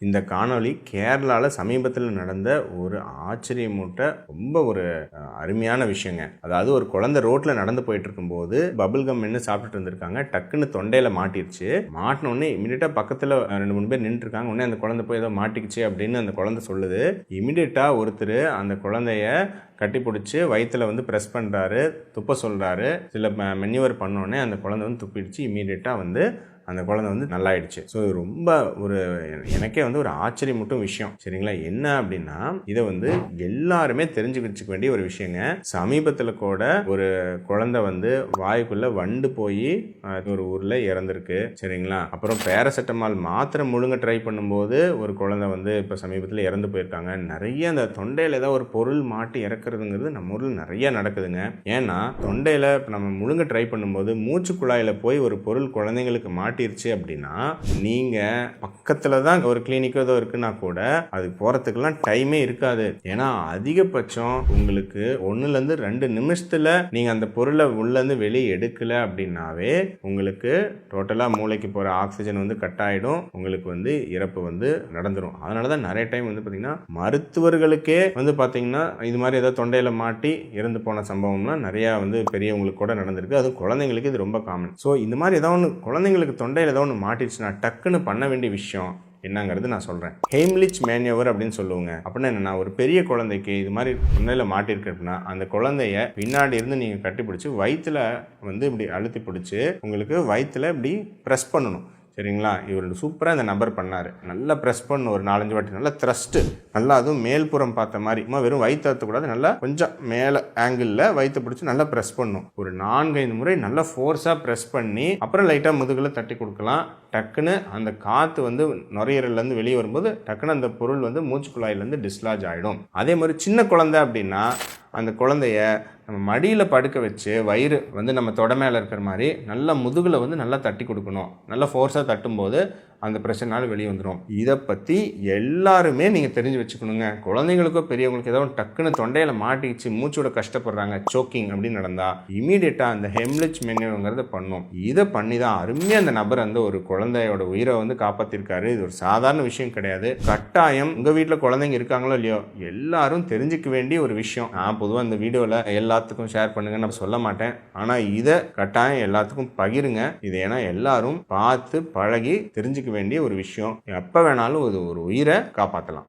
இந்த காணொளி கேரளாவில் சமீபத்தில் நடந்த ஒரு ஆச்சரியமூட்ட ரொம்ப ஒரு அருமையான விஷயங்க. அதாவது ஒரு குழந்தை ரோட்டில் நடந்து போயிட்டு இருக்கும்போது பபிள் கம் என்ன சாப்பிட்டுட்டு இருந்திருக்காங்க. டக்குன்னு தொண்டையில் மாட்டிருச்சு. மாட்டினோடனே இமீடியட்டாக பக்கத்தில் 2-3 பேர் நின்று இருக்காங்க. உடனே அந்த குழந்தை போய் ஏதோ மாட்டிக்கிச்சு அப்படின்னு அந்த குழந்தை சொல்லுது. இமீடியட்டாக ஒருத்தர் அந்த குழந்தைய கட்டி பிடிச்சி வயிற்றில் ப்ரெஸ் பண்ணுறாரு, துப்ப சொல்கிறாரு. சில மென்யூவர் பண்ணோடனே அந்த குழந்தை துப்பிடுச்சு. இமீடியட்டாக அந்த குழந்தை நல்லாயிடுச்சு. ஸோ ரொம்ப ஒரு எனக்கே ஒரு ஆச்சரியமூட்டும் விஷயம். சரிங்களா? என்ன அப்படின்னா இதை எல்லாருமே தெரிஞ்சு வச்சுக்க வேண்டிய ஒரு விஷயங்க. சமீபத்தில் கூட ஒரு குழந்தை வாய்க்குள்ள வண்டு போய் ஒரு ஊர்ல இறந்திருக்கு. சரிங்களா? அப்புறம் பேராசிட்டமால் மாத்திரை முழுங்க ட்ரை பண்ணும்போது ஒரு குழந்தை இப்போ சமீபத்தில் இறந்து போயிருக்காங்க. நிறைய அந்த தொண்டையில் ஏதாவது ஒரு பொருள் மாட்டி இறக்குறதுங்கிறது நம்ம ஊரில் நிறைய நடக்குதுங்க. ஏன்னா தொண்டையில் நம்ம முழுங்க ட்ரை பண்ணும்போது மூச்சு குழாயில் போய் ஒரு பொருள் குழந்தைங்களுக்கு மாட்டிருச்சு அப்படின்னா நீங்க பக்கத்துல தான் ஒரு கிளினிக்கோ ஏதோ இருக்குன்னா கூட அது போறதுக்கெல்லாம் டைமே இருக்காது. ஏன்னா அதிகபட்சம் உங்களுக்கு 1-2 நிமிஷத்துல நீங்க அந்த பொருளை உள்ளேருந்து வெளியே எடுக்கல அப்படின்னாவே உங்களுக்கு டோட்டலா மூளைக்கு போற ஆக்சிஜன் கட் ஆயிடும். உங்களுக்கு இறப்பு நடந்துரும். அதனாலதான் நிறைய டைம் பாத்தீங்கன்னா மருத்துவர்களுக்கே பாத்தீங்கன்னா இது மாதிரி ஏதாவது தொண்டையில மாட்டி இறந்து போன சம்பவம்னா நிறைய பெரியவங்களுக்கு கூட நடந்திருக்கு. அது குழந்தைங்களுக்கு இது ரொம்ப காமன். ஸோ இந்த மாதிரி ஏதாவது குழந்தைங்களுக்கு தொண்டையில் ஏதோ ஒன்று மாட்டிடுச்சுன்னா டக்குன்னு பண்ண வேண்டிய விஷயம் என்னங்கிறது நான் சொல்கிறேன். ஹெய்ம்லிச் மேனியோவர் அப்படின்னு சொல்லுவாங்க. அப்படின்னா என்னன்னா, ஒரு பெரிய குழந்தைக்கு இது மாதிரி தொண்டையில் மாட்டிருக்கு அப்படின்னா அந்த குழந்தைய பின்னாடி இருந்து நீங்கள் கட்டிப்பிடிச்சி வயிற்றுல இப்படி அழுத்தி பிடிச்சி உங்களுக்கு வயிற்றுல இப்படி ப்ரெஸ் பண்ணணும். சரிங்களா? இவர் சூப்பராக இந்த நபர் பண்ணார். நல்லா ப்ரெஸ் பண்ணணும். ஒரு 4-5 வாட்டி நல்லா த்ரஸ்ட்டு, நல்லா அதுவும் மேல்புறம் பார்த்த மாதிரி. வெறும் வயிற்று அழுத்தக்கூடாது. நல்லா கொஞ்சம் மேலே ஆங்கிளில் வயிற்று பிடிச்சி நல்லா ப்ரெஸ் பண்ணணும். ஒரு 4-5 முறை நல்லா ஃபோர்ஸாக ப்ரெஸ் பண்ணி அப்புறம் லைட்டாக முதுகில் தட்டி கொடுக்கலாம். டக்குன்னு அந்த காற்று நுரையீரல்லேருந்து வெளியே வரும்போது டக்குன்னு அந்த பொருள் மூச்சுக்குழாயிலேருந்து டிஸ்லாஜ் ஆகிடும். அதே மாதிரி சின்ன குழந்தை அப்படின்னா அந்த குழந்தைய நம்ம மடியில் படுக்க வச்சு வயிறு நம்ம தொட மேலே இருக்கிற மாதிரி நல்லா முதுகில் நல்லா தட்டி கொடுக்கணும். நல்லா ஃபோர்ஸாக தட்டும்போது அந்த பிரச்சனைனால வெளியே வந்துடும். இதை பற்றி எல்லாருமே நீங்கள் தெரிஞ்சு வச்சுக்கணுங்க. குழந்தைங்களுக்கோ பெரியவங்களுக்கு ஏதோ டக்குன்னு தொண்டையில் மாட்டிச்சு மூச்சோட கஷ்டப்படுறாங்க, சோக்கிங் அப்படின்னு நடந்தால் இமீடியட்டாக அந்த ஹெம்லிச் மெனியோங்கிறத பண்ணும். இதை பண்ணி தான் அருமையாக அந்த நபர் ஒரு குழந்தையோட உயிரை காப்பாற்றிருக்காரு. இது ஒரு சாதாரண விஷயம் கிடையாது. கட்டாயம் உங்கள் வீட்டில் குழந்தைங்க இருக்காங்களோ இல்லையோ எல்லாரும் தெரிஞ்சுக்க வேண்டிய ஒரு விஷயம். நான் பொதுவாக இந்த வீடியோவில் எல்லாத்துக்கும் ஷேர் பண்ணுங்கன்னு நான் சொல்ல மாட்டேன். ஆனால் இதை கட்டாயம் எல்லாத்துக்கும் பகிருங்க. இது ஏன்னா எல்லாரும் பார்த்து பழகி தெரிஞ்சுக்க வேண்டிய ஒரு விஷயம். எப்போ வேணாலும் ஒரு உயிரை காப்பாற்றலாம்.